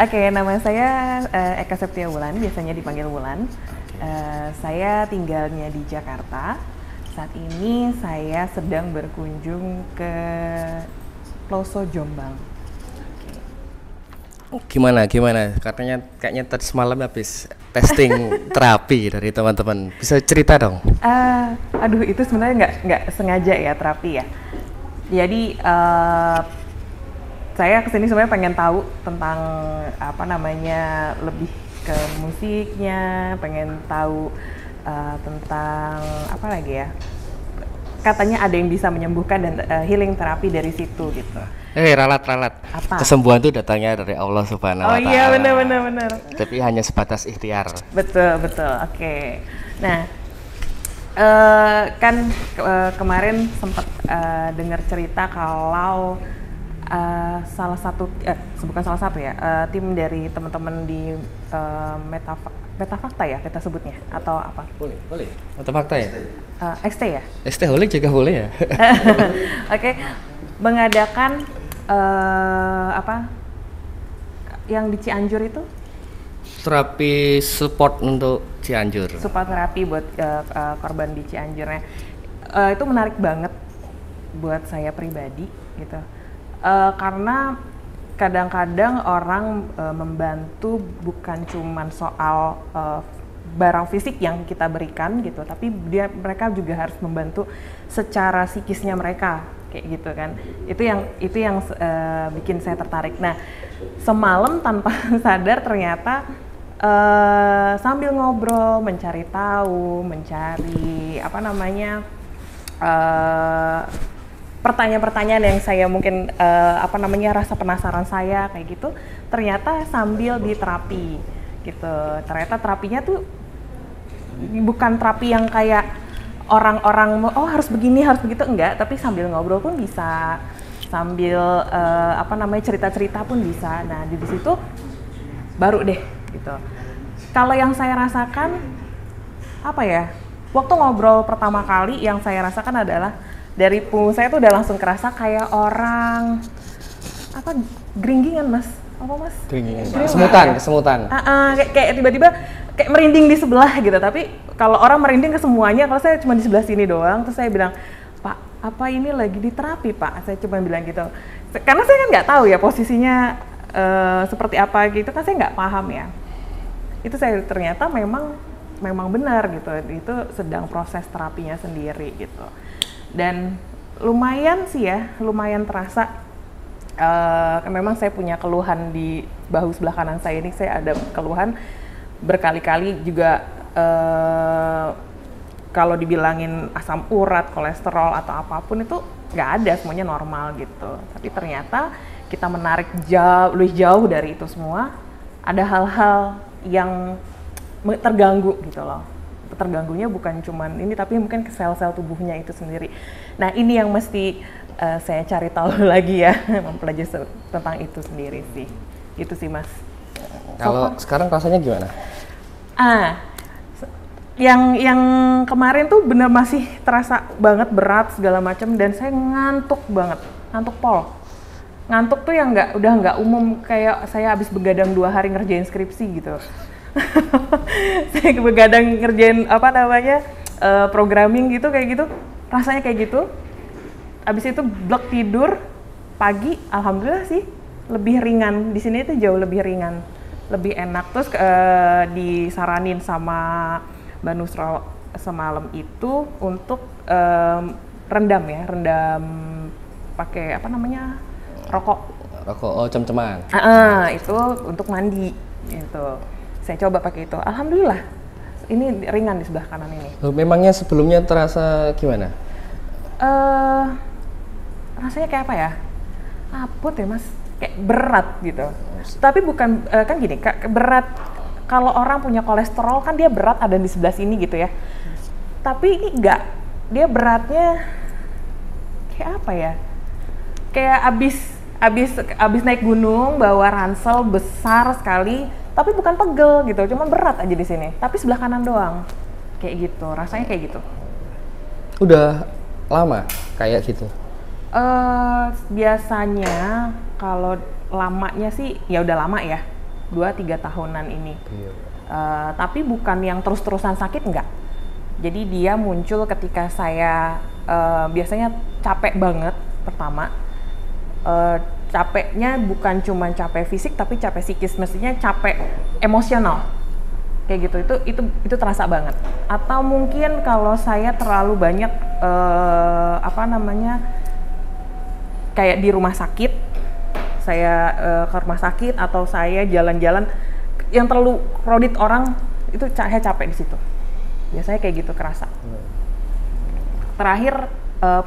Oke, nama saya Eka Septia Wulan, biasanya dipanggil Wulan. Saya tinggalnya di Jakarta. Saat ini saya sedang berkunjung ke Ploso Jombang. Gimana? Katanya kayaknya tadi semalam habis testing terapi dari teman-teman. Bisa cerita dong? Aduh, itu sebenarnya nggak sengaja ya terapi ya. Jadi saya kesini sebenarnya pengen tahu tentang lebih ke musiknya, pengen tahu tentang apa lagi ya. Katanya ada yang bisa menyembuhkan dan healing terapi dari situ gitu. Ralat. Apa? Kesembuhan itu datangnya dari Allah Subhanahu wa Ta'ala. Oh iya, benar. Tapi hanya sebatas ikhtiar. Betul. Oke. Nah, kemarin sempat dengar cerita kalau tim dari teman-teman di Metafakta ya kita sebutnya atau apa? Boleh. Atau fakta ya? XT ya? ST Holik juga boleh ya? Oke, mengadakan yang di Cianjur itu? Terapi support untuk Cianjur. Support terapi buat korban di Cianjurnya. Itu menarik banget buat saya pribadi gitu. Karena kadang-kadang orang membantu bukan cuman soal barang fisik yang kita berikan gitu, tapi mereka juga harus membantu secara psikisnya mereka kayak gitu kan. Itu yang bikin saya tertarik. Nah, semalam tanpa sadar ternyata sambil ngobrol, mencari tahu, pertanyaan-pertanyaan yang saya mungkin rasa penasaran saya kayak gitu, ternyata sambil di terapi gitu. Ternyata terapinya tuh bukan terapi yang kayak orang-orang harus begini harus begitu, enggak, tapi sambil ngobrol pun bisa, sambil cerita-cerita pun bisa. Nah, di situ baru deh gitu. Kalau yang saya rasakan waktu ngobrol pertama kali yang saya rasakan adalah dari punggung saya tuh udah langsung kerasa kayak orang geringgingan, Mas. Apa, Mas? Geringgingan. Kesemutan. Kayak tiba-tiba kayak merinding di sebelah gitu. Tapi kalau orang merinding ke semuanya, kalau saya cuma di sebelah sini doang. Terus saya bilang, "Pak, apa ini lagi di terapi, Pak?" Saya cuma bilang gitu. Karena saya kan nggak tahu ya posisinya seperti apa gitu, kan saya nggak paham ya. Itu saya ternyata memang benar gitu. Itu sedang proses terapinya sendiri gitu. Dan lumayan terasa. Memang saya punya keluhan di bahu sebelah kanan saya ini, saya ada keluhan berkali-kali juga. Kalau dibilangin asam urat, kolesterol atau apapun itu nggak ada, semuanya normal gitu. Tapi ternyata kita menarik lebih jauh dari itu semua, ada hal-hal yang terganggu gitu loh. Terganggunya bukan cuman ini, tapi mungkin ke sel-sel tubuhnya itu sendiri. Nah, ini yang mesti saya cari tahu lagi ya, mempelajari tentang itu sendiri sih. Itu sih, Mas. Kalau sekarang rasanya gimana? Yang kemarin tuh bener masih terasa banget berat segala macam, dan saya ngantuk banget, ngantuk pol. Ngantuk tuh yang udah nggak umum, kayak saya habis begadang 2 hari ngerjain skripsi gitu. Saya begadang ngerjain programming gitu, kayak gitu, rasanya kayak gitu. Abis itu blok tidur, pagi alhamdulillah sih lebih ringan. Di sini itu jauh lebih ringan, lebih enak. Terus disaranin sama Mbak Nusra semalam itu untuk rendam pakai rokok. Cem-ceman. Itu untuk mandi gitu. Saya coba pakai itu, alhamdulillah ini ringan di sebelah kanan ini. Memangnya sebelumnya terasa gimana? Rasanya kayak apa ya? Aput ya, Mas, kayak berat gitu. Tapi bukan kan gini, berat kalau orang punya kolesterol kan dia berat ada di sebelah sini gitu ya. Tapi ini enggak, dia beratnya kayak apa ya? Kayak abis naik gunung bawa ransel besar sekali, tapi bukan pegel gitu, cuman berat aja di sini. Tapi sebelah kanan doang, kayak gitu, rasanya kayak gitu. Udah lama kayak gitu? Biasanya kalau lamanya sih ya udah lama ya. 2-3 tahunan ini. Tapi bukan yang terus-terusan sakit, enggak. Jadi dia muncul ketika saya biasanya capek banget pertama. Capeknya bukan cuma capek fisik tapi capek psikis, mestinya capek emosional. Kayak gitu, itu terasa banget. Atau mungkin kalau saya terlalu banyak kayak di rumah sakit, saya ke rumah sakit atau saya jalan-jalan yang terlalu crowded orang, itu saya capek di situ. Biasanya kayak gitu kerasa. Terakhir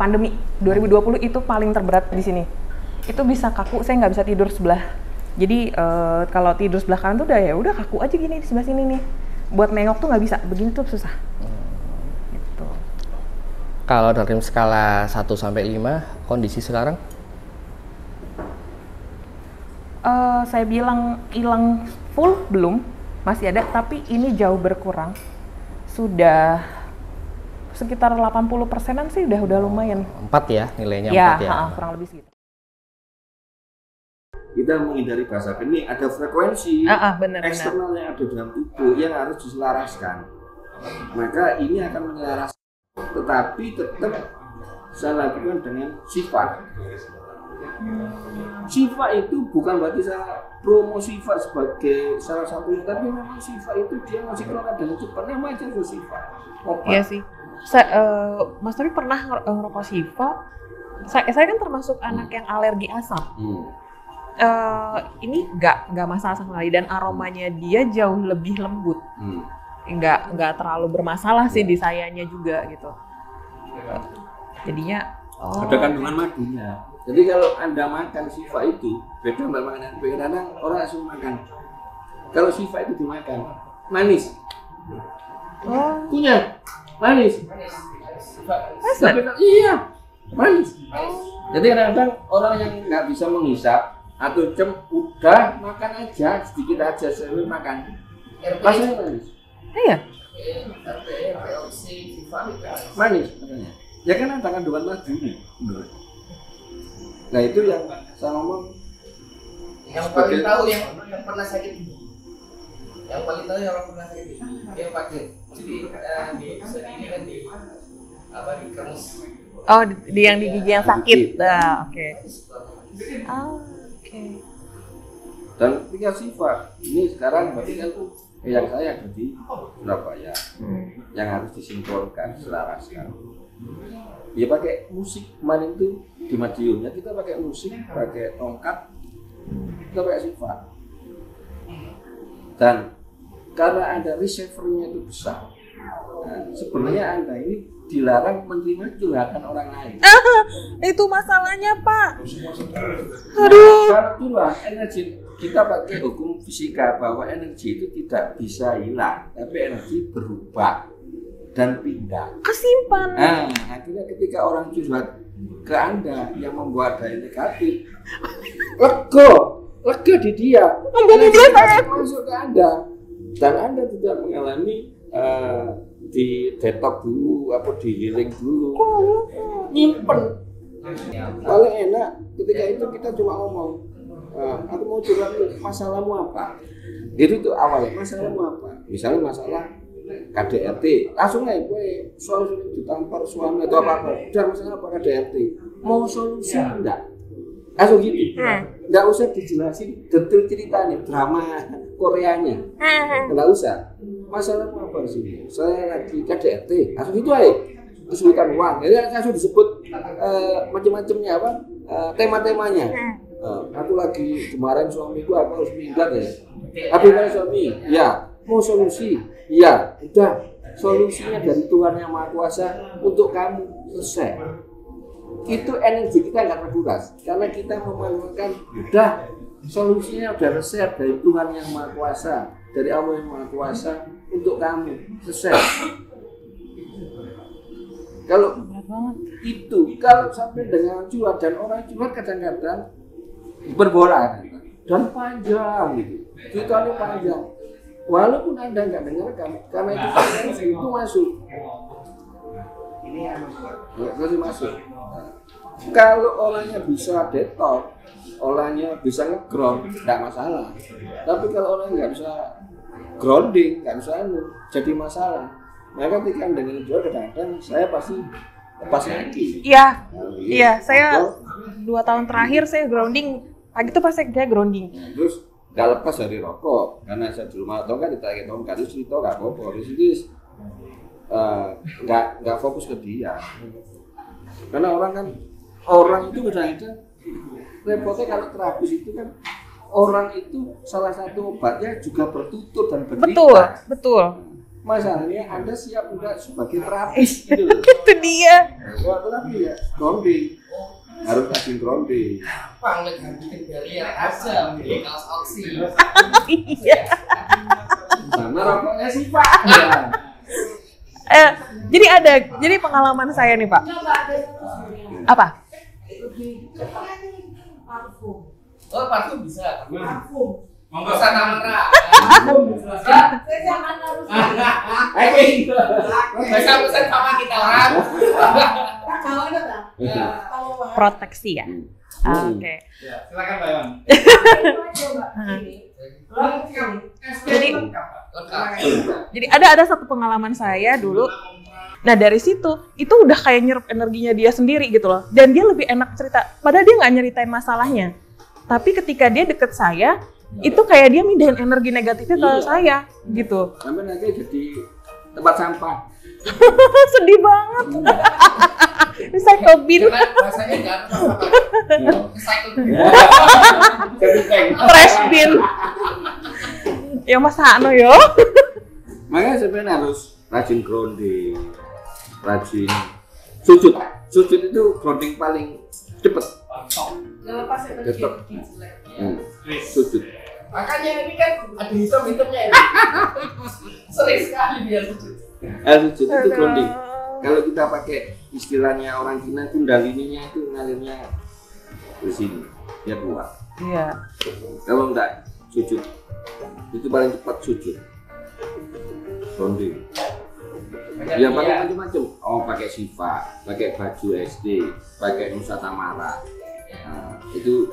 pandemi 2020 itu paling terberat di sini. Itu bisa kaku, saya nggak bisa tidur sebelah. Jadi kalau tidur sebelah kanan tuh udah kaku aja gini di sebelah sini nih. Buat nengok tuh nggak bisa, begini tuh susah. Gitu. Kalau dari skala 1 sampai 5, kondisi sekarang? Saya bilang hilang full belum, masih ada, tapi ini jauh berkurang. Sudah sekitar 80%-an sih udah lumayan. 4 ya, nilainya 4 ya? Kurang lebih segitu. Kita menghindari bahasa ini ada frekuensi benar. eksternal yang ada dalam tubuh yang harus diselaraskan. Maka ini akan menyelaraskan, tetapi tetap saya lakukan dengan sifat. Sifat itu bukan berarti saya promo sifat sebagai salah satunya, tapi memang sifat itu dia masih keluar dari cepat, nama aja itu sifat. Iya sih. Mas Tobi pernah ngerokok sifat. Saya kan termasuk anak yang alergi asam. Ini nggak masalah sama sekali, dan aromanya dia jauh lebih lembut. Nggak terlalu bermasalah sih di sayanya juga gitu. Jadinya ada kandungan madunya. Jadi kalau Anda makan sifa itu beda sama makanan. Kadang orang langsung makan. Kalau sifa itu dimakan manis. Punya manis. Tapi iya manis. Jadi kadang-kadang orang yang nggak bisa menghisap atau udah makan aja sedikit aja sambil makan. Rasanya manis. Iya. Manis katanya. Ya kan ada kandungan madu nih. Nah itu yang saya ngomong. Yang paling tahu yang pernah sakit. Yang paling tahu yang pernah sakit. Dia pakai. Jadi di ini kan di kemus. Oh, di yang di gigi yang sakit. Oke. Oke. Dan ketika sifat ini sekarang berarti kan yang saya ada di Surabaya yang harus disinkronkan, selaraskan. Ya pakai musik kemarin itu di Madiun ya, kita pakai musik, pakai tongkat, kita pakai sifat. Dan karena ada receivernya itu besar, nah, sebenarnya Anda ini dilarang menerima curhatan orang lain. Itu masalahnya, Pak. Aduh. Kalau curhat energi, kita pakai hukum fisika bahwa energi itu tidak bisa hilang, tapi energi berubah dan pindah. Kesimpan. Nah, akhirnya ketika orang curhat ke Anda yang membuat daya negatif, lega di dia, masuk ke Anda, dan Anda tidak mengalami di detox dulu, apa di healing dulu, nyimpen. Paling enak ketika itu kita cuma ngomong, aku mau curhat masalahmu apa? Gitu tuh awalnya, masalahmu apa? Misalnya masalah KDRT, langsung aja gue solusi ditampar suami atau apa-apa. Udah masalah apa KDRT? Mau solusi enggak? Langsung gitu. Enggak usah dijelasin detail ceritanya, drama Koreanya. Enggak usah. Masalahmu apa sih? Saya lagi KDRT, langsung itu aja. Kesulitan uang. Jadi langsung disebut macam-macamnya apa? Tema-temanya. Aku lagi kemarin suamiku apa harus minggat ya. Tapi kalau suami, ya mau solusi, ya udah solusinya dari Tuhan yang Maha Kuasa untuk kamu, selesai. Itu energi kita nggak terkuras karena kita memanukan udah solusinya udah resep dari Tuhan yang Maha Kuasa, dari Allah yang Maha Kuasa untuk kamu, selesai. Kalau itu kalau sampai dengan curhat, dan orang curhat kadang-kadang berbola dan panjang gitu, ceritanya panjang. Walaupun Anda nggak dengarkan, karena itu masuk. Masih masuk. Kalau orangnya bisa detox, orangnya bisa nge-ground, nggak masalah. Tapi kalau orangnya nggak bisa grounding, nggak bisa jadi masalah. Maka ketika dengan jual kadang-kadang saya pasti lepas kaki. Iya, iya. Saya 2 tahun terakhir saya grounding. Pagi tuh pas saya grounding. Nah, terus nggak lepas dari rokok, karena saya di rumah atau kan ditanya tongkat itu cerita nggak apa-apa. Terus itu nggak fokus ke dia. Karena orang itu kadang-kadang repotnya kalau terapis itu kan orang itu salah satu obatnya juga bertutur dan bercerita. Betul. Masalahnya Anda siap enggak sebagai terapis gitu loh. Itu dia. Tapi ya grounding, harus rajin grounding. Gampang bikin barrier aja, beli kaos oksi. Iya. Sama rokoknya sih Pak. Jadi pengalaman saya nih Pak. Apa? Oh, parfum bisa. Parfum. Monggo sana merah. Bisa pesan sama kita orang. Proteksi ya. Oke. Silakan Pak Iwan. Jadi ada satu pengalaman saya dulu. Nah dari situ itu udah kayak nyerap energinya dia sendiri gitu loh. Dan dia lebih enak cerita. Padahal dia nggak nyeritain masalahnya. Tapi ketika dia deket saya, itu kayak dia mindahin energi negatifnya ke saya gitu. Sampai nanti jadi tempat sampah. Sedih banget. Recycle bin. Rasanya enggak apa-apa. Recycle bin. Trash bin. Ya masa ano yo. Makanya sebenarnya harus rajin grounding, rajin sujud. Sujud itu grounding paling cepet. Tetap. Sujud. Makanya ini kan ada hitam-hitamnya ini. Sering sekali dia sujud. Sujud itu grounding. Kalau kita pakai istilahnya orang Cina, kundalininya itu ngalirnya di sini, dia keluar. Iya. Kalau enggak sujud, itu paling cepat sujud. Grounding. Ya pakai macam-macam. Oh, pakai Shiva, pakai baju SD, pakai Nusa Tamara. Itu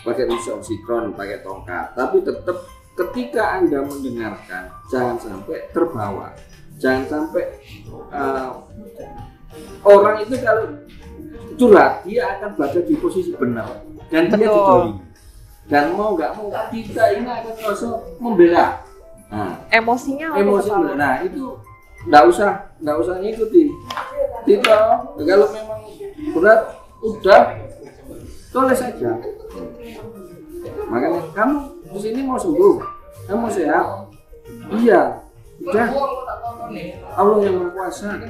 pakai Nusa Osikron, pakai tongkat. Tapi tetap ketika Anda mendengarkan, jangan sampai terbawa. Jangan sampai orang itu kalau curhat, dia akan berada di posisi benar dan dia didolimi. Dan mau nggak mau kita ini akan terasa membela. Emosinya Nah itu nggak usah ngikuti. Tidak, kalau memang berat udah tulis saja. Makanya kamu di sini mau sembuh, kamu mau sehat. Iya, udah. Allah yang Maha Kuasa.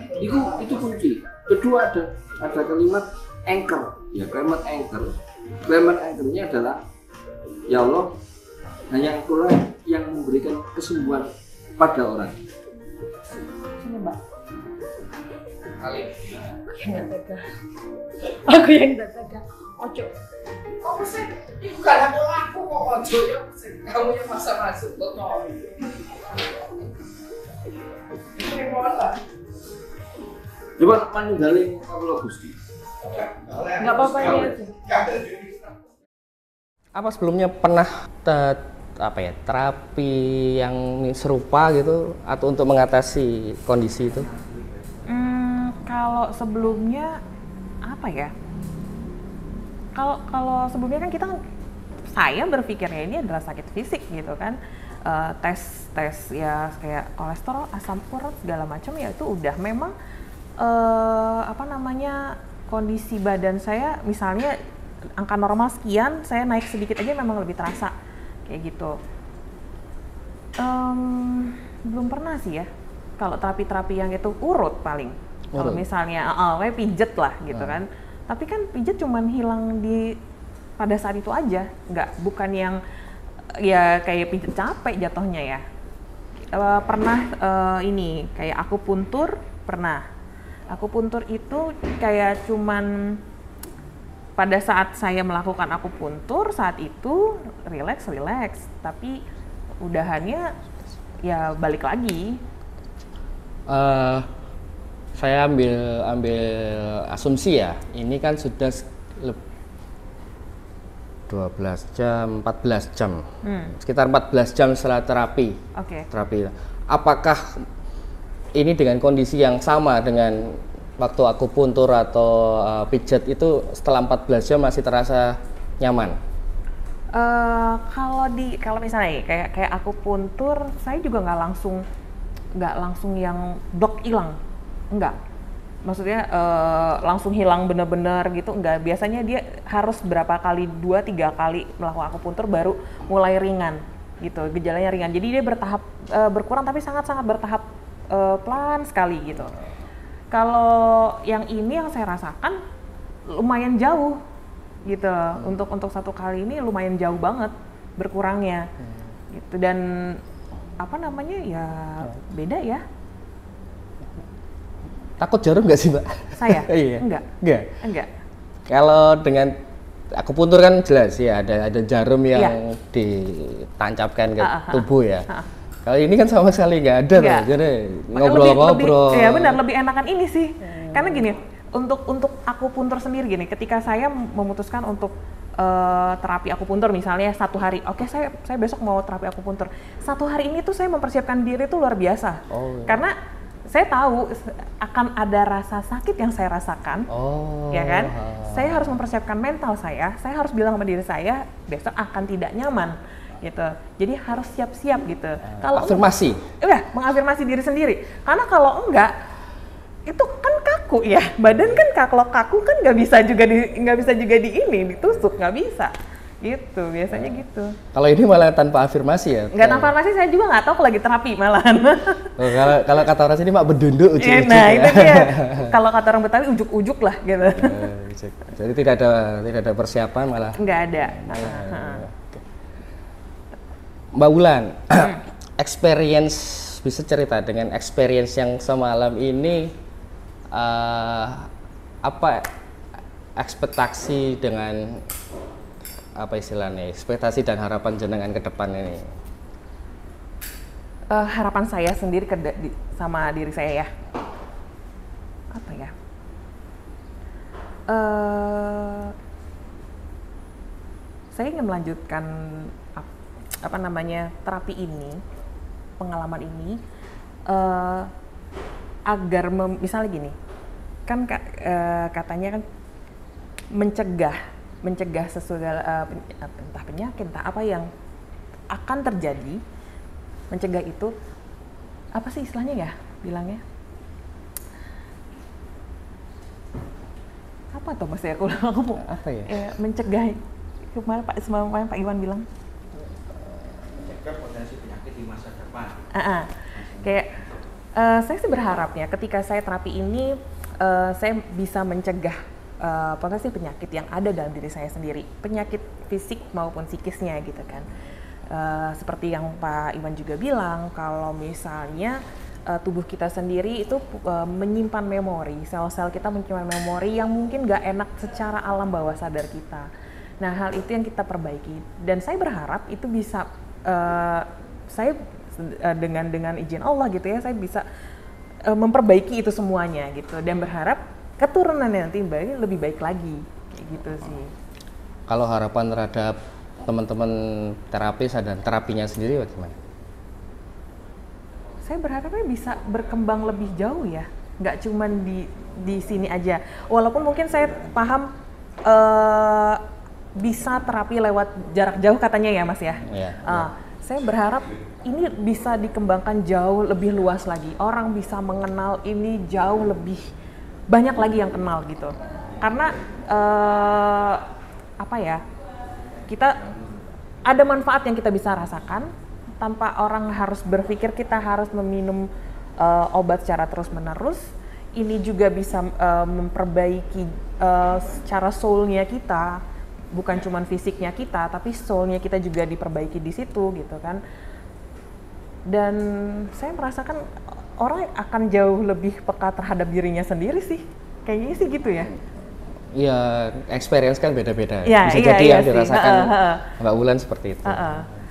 Itu kunci. Kedua ada kalimat anchor. Ya kalimat anchor. Kalimat anchornya adalah ya Allah, hanya Engkaulah yang memberikan kesembuhan pada orang. Mbak. Aku yang dadah. Ojo. Kok sih? Ini bukan ada aku kok ojo ya. Kamu yang masa masuk kok mau. Ini mana? Coba manunggaling kula Gusti. Enggak apa-apa ya. Apa sebelumnya pernah terapi yang serupa gitu atau untuk mengatasi kondisi itu? Kalau sebelumnya apa ya? Kalau sebelumnya kan saya berpikirnya ini adalah sakit fisik gitu kan. Tes ya kayak kolesterol, asam urat segala macam ya itu udah memang kondisi badan saya misalnya angka normal sekian, saya naik sedikit aja memang lebih terasa kayak gitu. Belum pernah sih ya kalau terapi-terapi yang itu urut paling. Kalau misalnya kayak pijet lah gitu kan. Tapi kan pijet cuman hilang pada saat itu aja, bukan yang ya kayak pijet capek jatuhnya ya. Pernah ini kayak akupuntur pernah. Akupuntur itu kayak cuman pada saat saya melakukan akupuntur saat itu relax, tapi udahannya ya balik lagi. Saya ambil asumsi ya, ini kan sudah 12 jam, 14 jam, sekitar 14 jam setelah terapi. Terapi. Apakah ini dengan kondisi yang sama dengan waktu akupuntur atau pijat itu setelah 14 jam masih terasa nyaman? Kalau misalnya kayak akupuntur, saya juga nggak langsung yang dok hilang, enggak. Maksudnya langsung hilang bener-bener gitu, enggak. Biasanya dia harus berapa kali, 2-3 kali melakukan akupuntur baru mulai ringan gitu, gejalanya ringan. Jadi dia berkurang tapi sangat-sangat bertahap, pelan sekali gitu. Kalau yang ini yang saya rasakan lumayan jauh gitu, untuk 1 kali ini lumayan jauh banget berkurangnya gitu. Dan apa namanya ya, beda ya. Takut jarum nggak sih, Mbak? Saya? Iya. Enggak. Kalau dengan akupuntur kan jelas ya, ada jarum yang ditancapkan ke tubuh ya. Kalau ini kan sama sekali nggak ada loh, jadi ngobrol-ngobrol. Iya benar, lebih enakan ini sih. Karena gini, untuk akupuntur sendiri gini, ketika saya memutuskan untuk terapi akupuntur misalnya 1 hari, oke, saya besok mau terapi akupuntur. 1 hari ini tuh saya mempersiapkan diri tuh luar biasa. Karena saya tahu akan ada rasa sakit yang saya rasakan, ya kan? Saya harus mempersiapkan mental saya harus bilang sama diri saya besok akan tidak nyaman, gitu. Jadi harus siap-siap gitu. Kalau afirmasi, mengafirmasi diri sendiri. Karena kalau enggak, itu kan kaku ya, badan kan kalau kaku kan nggak bisa juga ditusuk, nggak bisa. Gitu, biasanya gitu. Kalau ini malah tanpa afirmasi ya? Nggak tanpa afirmasi, saya juga nggak tahu kalau lagi terapi malahan. Kalau kata orang sini mak berdunduk ujuk-ujuk. Nah itu dia. Kalau kata orang Betawi ujuk-ujuk lah gitu. Jadi tidak ada persiapan malah? Nggak ada. Mbak Wulan, bisa cerita dengan experience yang semalam ini, apa ekspektasi dengan ekspektasi dan harapan jenengan ke depan ini? Harapan saya sendiri sama diri saya ya, apa ya? Saya ingin melanjutkan terapi ini, pengalaman ini, agar misalnya gini, kan katanya kan mencegah segala entah penyakit, entah apa yang akan terjadi, mencegah itu apa sih istilahnya ya bilangnya? Apa tuh Mas ya? Aku mau apa ya? Mencegah, kemarin Pak Iwan bilang mencegah potensi penyakit di masa depan. Kayak saya sih berharapnya ketika saya terapi ini saya bisa mencegah potensi penyakit yang ada dalam diri saya sendiri, penyakit fisik maupun psikisnya gitu kan. Seperti yang Pak Iwan juga bilang, kalau misalnya tubuh kita sendiri itu menyimpan memori, sel-sel kita menyimpan memori yang mungkin gak enak secara alam bawah sadar kita. Nah hal itu yang kita perbaiki, dan saya berharap itu bisa saya dengan izin Allah gitu ya, saya bisa memperbaiki itu semuanya gitu, dan berharap keturunannya nanti lebih baik lagi, kayak gitu sih. Kalau harapan terhadap teman-teman terapis dan terapinya sendiri bagaimana? Saya berharapnya bisa berkembang lebih jauh ya, nggak cuma di sini aja. Walaupun mungkin saya paham bisa terapi lewat jarak jauh katanya ya Mas ya. Saya berharap ini bisa dikembangkan jauh lebih luas lagi. Orang bisa mengenal ini jauh lebih banyak lagi yang kenal gitu. Karena kita ada manfaat yang kita bisa rasakan tanpa orang harus berpikir kita harus meminum obat secara terus-menerus. Ini juga bisa memperbaiki secara soul-nya kita, bukan cuma fisiknya kita, tapi soul-nya kita juga diperbaiki di situ gitu kan. Dan saya merasakan orang akan jauh lebih peka terhadap dirinya sendiri sih, kayaknya sih gitu ya. Iya, experience kan beda-beda. Ya, bisa jadi yang dirasakan Mbak Wulan seperti itu.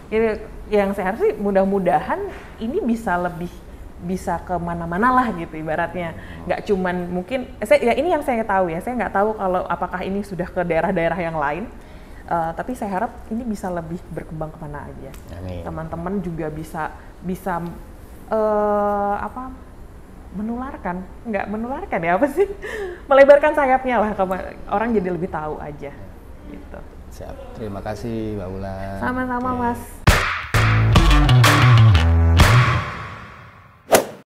Jadi yang saya harap sih mudah-mudahan ini bisa lebih bisa kemana-mana lah gitu ibaratnya. Nggak cuman mungkin, ini yang saya tahu ya, saya nggak tahu kalau apakah ini sudah ke daerah-daerah yang lain, tapi saya harap ini bisa lebih berkembang kemana aja. Teman-teman juga bisa menularkan ya apa sih? Melebarkan sayapnya lah, orang jadi lebih tahu aja gitu. Siap, terima kasih Mbak Ulan. Sama-sama Mas.